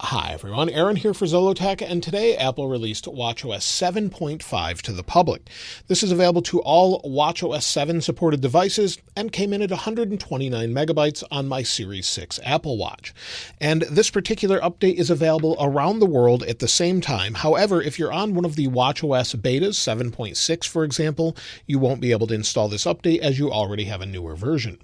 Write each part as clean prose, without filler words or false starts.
Hi everyone, Aaron here for Zollotech, and today Apple released watchOS 7.5 to the public. This is available to all watchOS 7 supported devices and came in at 129 megabytes on my Series 6 Apple Watch. And this particular update is available around the world at the same time. However, if you're on one of the watchOS betas, 7.6 for example, you won't be able to install this update as you already have a newer version.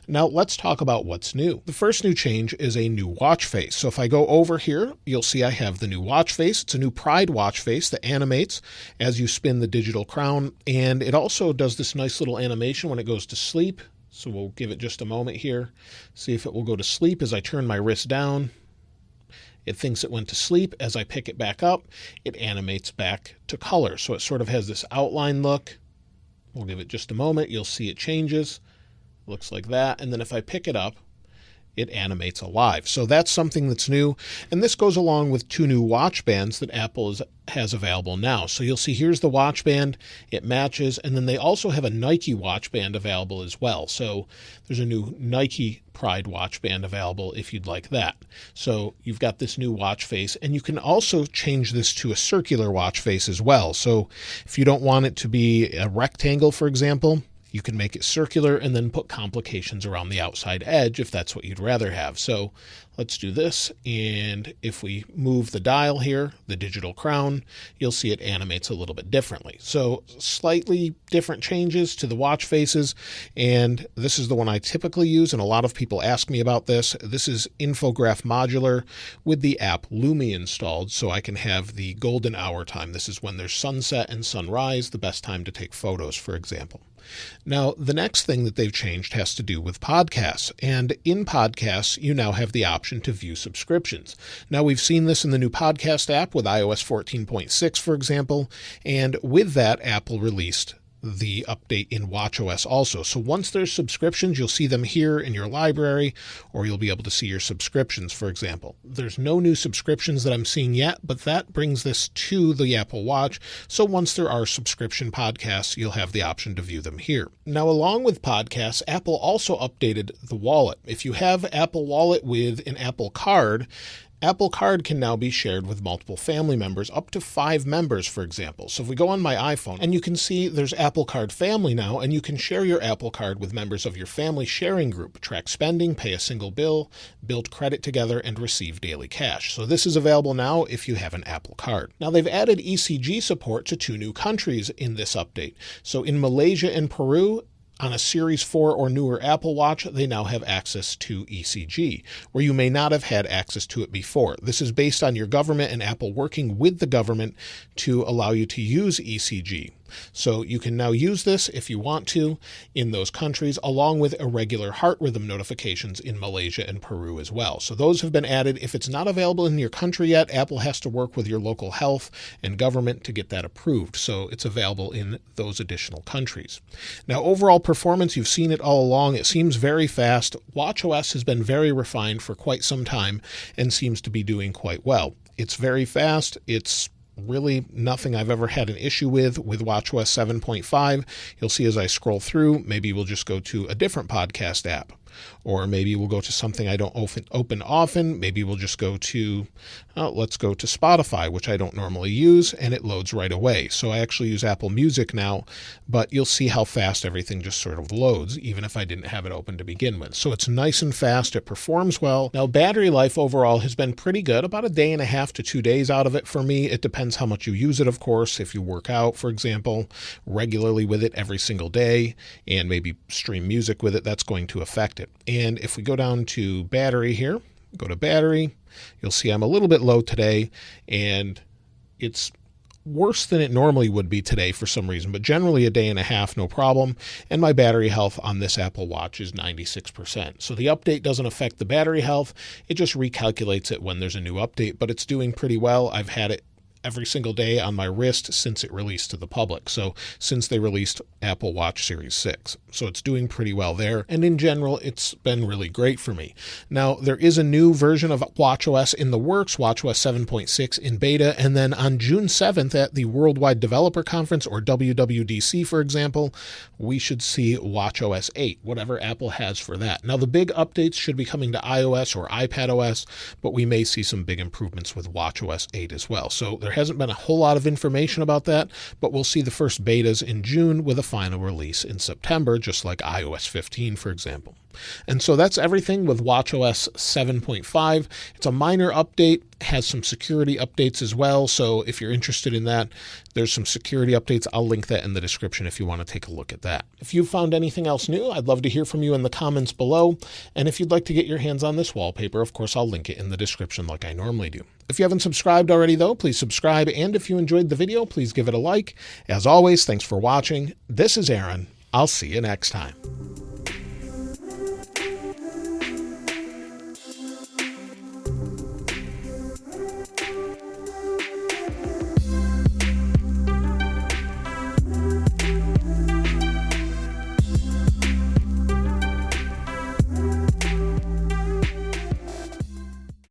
Now let's talk about what's new. The first new change is a new watch face. So if I go over here, you'll see I have the new watch face. It's a new Pride watch face that animates as you spin the digital crown. And it also does this nice little animation when it goes to sleep. So we'll give it just a moment here. See if it will go to sleep as I turn my wrist down. It thinks it went to sleep. As I pick it back up, it animates back to color. So it sort of has this outline look. We'll give it just a moment. You'll see it changes. Looks like that. And then if I pick it up, it animates alive. So that's something that's new. And this goes along with two new watch bands that Apple has available now. So you'll see here's the watch band. It matches. And then they also have a Nike watch band available as well. So there's a new Nike Pride watch band available if you'd like that. So you've got this new watch face, and you can also change this to a circular watch face as well. So if you don't want it to be a rectangle, for example, you can make it circular and then put complications around the outside edge if that's what you'd rather have. So let's do this. And if we move the dial here, the digital crown, you'll see it animates a little bit differently. So slightly different changes to the watch faces. And this is the one I typically use. And a lot of people ask me about this. This is Infograph Modular with the app Lumi installed. So I can have the golden hour time. This is when there's sunset and sunrise, the best time to take photos, for example. Now, the next thing that they've changed has to do with podcasts. And in podcasts, you now have the option to view subscriptions. Now, we've seen this in the new podcast app with iOS 14.6, for example. And with that, Apple released the update in watchOS also. So once there's subscriptions, you'll see them here in your library, or you'll be able to see your subscriptions, for example. There's no new subscriptions that I'm seeing yet, but that brings this to the Apple Watch. So once there are subscription podcasts, you'll have the option to view them here. Now, along with podcasts, Apple also updated the wallet. If you have Apple Wallet with an Apple Card, Apple Card can now be shared with multiple family members, up to 5 members, for example. So if we go on my iPhone, and you can see there's Apple Card Family now, and you can share your Apple Card with members of your family sharing group, track spending, pay a single bill, build credit together, and receive daily cash. So this is available now if you have an Apple Card. Now, they've added ECG support to 2 new countries in this update. So in Malaysia and Peru, on a Series 4 or newer Apple Watch, they now have access to ECG, where you may not have had access to it before. This is based on your government and Apple working with the government to allow you to use ECG. So you can now use this if you want to in those countries, along with irregular heart rhythm notifications in Malaysia and Peru as well. So those have been added. If it's not available in your country yet, Apple has to work with your local health and government to get that approved. So it's available in those additional countries. Now, overall performance, you've seen it all along. It seems very fast. watchOS has been very refined for quite some time and seems to be doing quite well. It's very fast. It's really nothing I've ever had an issue with watchOS 7.5. You'll see as I scroll through, maybe we'll just go to a different podcast app. Or maybe we'll go to something I don't open often. Maybe we'll just go to, let's go to Spotify, which I don't normally use, and it loads right away. So I actually use Apple Music now, but you'll see how fast everything just sort of loads, even if I didn't have it open to begin with. So it's nice and fast. It performs well. Now, battery life overall has been pretty good, about a day and a half to 2 days out of it for me. It depends how much you use it, of course. If you work out, for example, regularly with it every single day, and maybe stream music with it, that's going to affect it. And if we go down to battery here, go to battery, you'll see I'm a little bit low today, and it's worse than it normally would be today for some reason, but generally a day and a half, no problem. And my battery health on this Apple Watch is 96%. So the update doesn't affect the battery health. It just recalculates it when there's a new update, but it's doing pretty well. I've had it every single day on my wrist since it released to the public. So since they released Apple Watch Series 6. So it's doing pretty well there. And in general, it's been really great for me. Now, there is a new version of watchOS in the works, watchOS 7.6 in beta. And then on June 7th at the Worldwide Developer Conference, or WWDC, for example, we should see watchOS 8, whatever Apple has for that. Now, the big updates should be coming to iOS or iPadOS, but we may see some big improvements with watchOS 8 as well. So there hasn't been a whole lot of information about that, but we'll see the first betas in June with a final release in September, just like iOS 15, for example. And so that's everything with watchOS 7.5. It's a minor update, has some security updates as well. So if you're interested in that, there's some security updates. I'll link that in the description if you want to take a look at that. If you found anything else new, I'd love to hear from you in the comments below. And if you'd like to get your hands on this wallpaper, of course, I'll link it in the description like I normally do. If you haven't subscribed already, though, please subscribe. And if you enjoyed the video, please give it a like. As always, thanks for watching. This is Aaron. I'll see you next time.